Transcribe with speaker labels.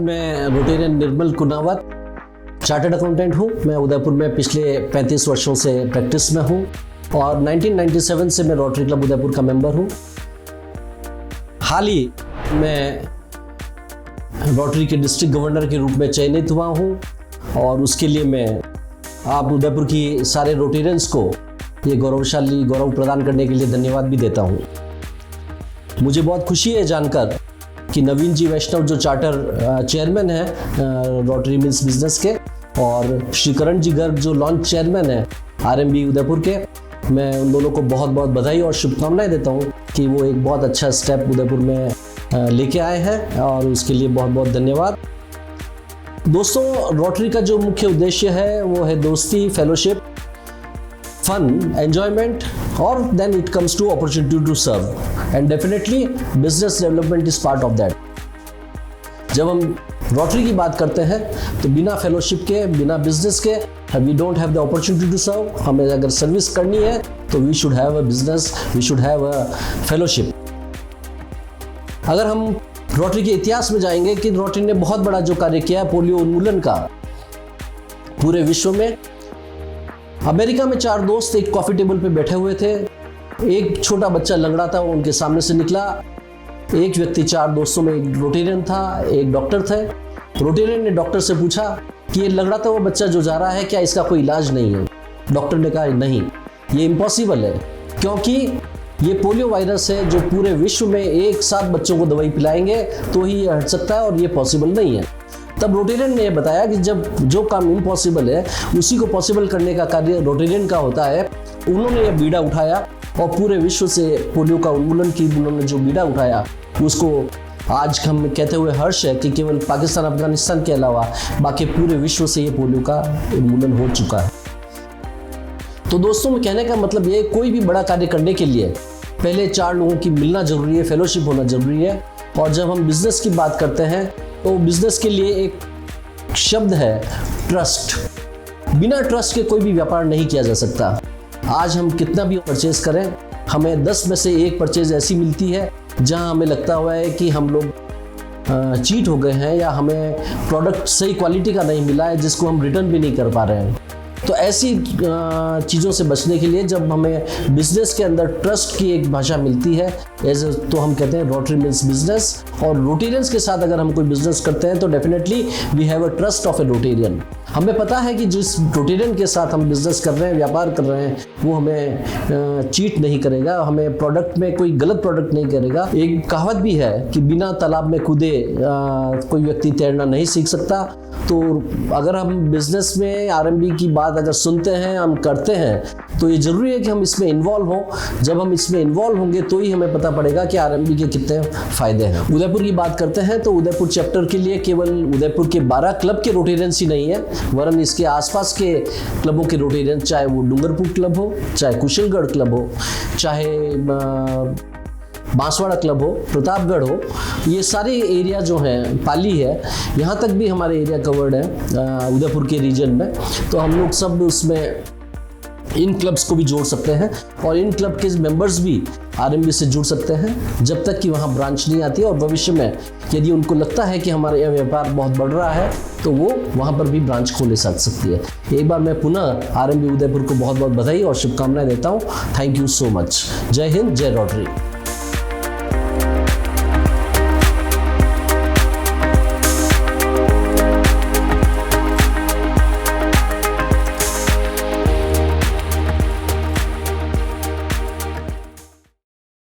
Speaker 1: मैं रोटेरियन निर्मल कुनावत chartered accountant हूँ। मैं उदयपुर में पिछले 35 वर्षों से प्रैक्टिस में हूँ और 1997 से मैं रोटरी क्लब उदयपुर का मेंबर हूँ। हाल ही मैं रोटरी के डिस्ट्रिक्ट गवर्नर के रूप में चयनित हुआ हूँ और उसके लिए मैं आप उदयपुर की सारे रोटेरियंस को ये गौरव प्रदान करने के लिए धन्यवाद भी देता हूँ। मुझे बहुत खुशी है जानकर कि नवीन जी वैष्णव जो चार्टर चेयरमैन है रोटरी मिल्स बिजनेस के और श्री करण जी गर्ग जो लॉन्च चेयरमैन है आरएमबी उदयपुर के, मैं उन दोनों को बहुत बहुत बधाई और शुभकामनाएं देता हूँ कि वो एक बहुत अच्छा स्टेप उदयपुर में लेके आए हैं और उसके लिए बहुत बहुत धन्यवाद। दोस्तों, रोटरी का जो मुख्य उद्देश्य है वो है दोस्ती, फेलोशिप, फन, एंजॉयमेंट और then it comes to opportunity to serve and definitely business development is part of that. जब हम रोटरी की बात करते हैं तो बिना फेलोशिप के, बिना बिजनेस के we don't have the opportunity to serve. हमें अगर सर्विस करनी है तो we should have a business, we should have a fellowship. अगर हम रोटरी के इतिहास में जाएंगे कि रोटरी ने बहुत बड़ा जो कार्य किया है पोलियो उन्मूलन का पूरे विश्व में। अमेरिका में 4 दोस्त एक कॉफी टेबल पे बैठे हुए थे। एक छोटा बच्चा लंगड़ा था, वो उनके सामने से निकला। एक व्यक्ति 4 दोस्तों में एक रोटेरियन था, एक डॉक्टर थे। रोटेरियन ने डॉक्टर से पूछा कि ये लंगड़ा था वो बच्चा जो जा रहा है, क्या इसका कोई इलाज नहीं है? डॉक्टर ने कहा नहीं, ये इम्पॉसिबल है, क्योंकि ये पोलियो वायरस है जो पूरे विश्व में एक साथ बच्चों को दवाई पिलाएंगे तो ही ये हट सकता है और ये पॉसिबल नहीं है। तब रोटेरियन ने बताया कि जब जो काम इम्पॉसिबल है उसी को पॉसिबल करने का कार्य रोटेरियन का होता है। उन्होंने ये बीड़ा उठाया और पूरे विश्व से पोलियो का उन्मूलन की उन्होंने जो बीड़ा उठाया उसको आज हम कहते हुए हर्ष है कि केवल पाकिस्तान, अफगानिस्तान के अलावा बाकी पूरे विश्व से ये पोलियो का उन्मूलन हो चुका है। तो दोस्तों, मैं कहने का मतलब ये, कोई भी बड़ा कार्य करने के लिए पहले 4 लोगों की मिलना जरूरी है, फेलोशिप होना जरूरी है। और जब हम बिजनेस की बात करते हैं तो बिजनेस के लिए एक शब्द है ट्रस्ट। बिना ट्रस्ट के कोई भी व्यापार नहीं किया जा सकता। आज हम कितना भी परचेज करें, हमें 10 में से 1 परचेज ऐसी मिलती है जहां हमें लगता हुआ है कि हम लोग चीट हो गए हैं या हमें प्रोडक्ट सही क्वालिटी का नहीं मिला है जिसको हम रिटर्न भी नहीं कर पा रहे हैं। तो ऐसी चीज़ों से बचने के लिए जब हमें बिजनेस के अंदर ट्रस्ट की एक भाषा मिलती है तो हम कहते हैं रोटरी मिल्स बिजनेस। और रोटेरियंस के साथ अगर हम कोई बिजनेस करते हैं तो definitely we have a trust of a Rotarian. हमें पता है कि जिस रोटेरियन के साथ हम बिजनेस कर रहे हैं, व्यापार कर रहे हैं, वो हमें चीट नहीं करेगा, हमें प्रोडक्ट में कोई गलत प्रोडक्ट नहीं करेगा। एक कहावत भी है कि बिना तालाब में कूदे कोई व्यक्ति तैरना नहीं सीख सकता। तो अगर हम बिजनेस में आरएमबी की बात अगर सुनते हैं, हम करते हैं, तो ये ज़रूरी है कि हम इसमें इन्वॉल्व हों। जब हम इसमें इन्वॉल्व होंगे तो ही हमें पता पड़ेगा कि आरएमबी के कितने फ़ायदे हैं। उदयपुर की बात करते हैं तो उदयपुर चैप्टर के लिए केवल उदयपुर के 12 क्लब के रोटेरियंस ही नहीं है, वरन इसके आसपास के क्लबों के रोटेरियंस, चाहे वो डूंगरपुर क्लब हो, चाहे कुशलगढ़ क्लब हो, चाहे बांसवाड़ा क्लब हो, प्रतापगढ़ हो, ये सारे एरिया जो हैं, पाली है, यहाँ तक भी हमारे एरिया कवर्ड है उदयपुर के रीजन में। तो हम लोग सब उसमें इन क्लब्स को भी जोड़ सकते हैं और इन क्लब के मेंबर्स भी आरएमबी से जुड़ सकते हैं जब तक कि वहाँ ब्रांच नहीं आती है। और भविष्य में यदि उनको लगता है कि हमारा यह व्यापार बहुत बढ़ रहा है तो वो वहाँ पर भी ब्रांच खोले जा सकती है। एक बार मैं पुनः आरएमबी उदयपुर को बहुत बहुत बधाई और शुभकामनाएं देता हूँ। Thank you so much. जय हिंद, जय रोटरी।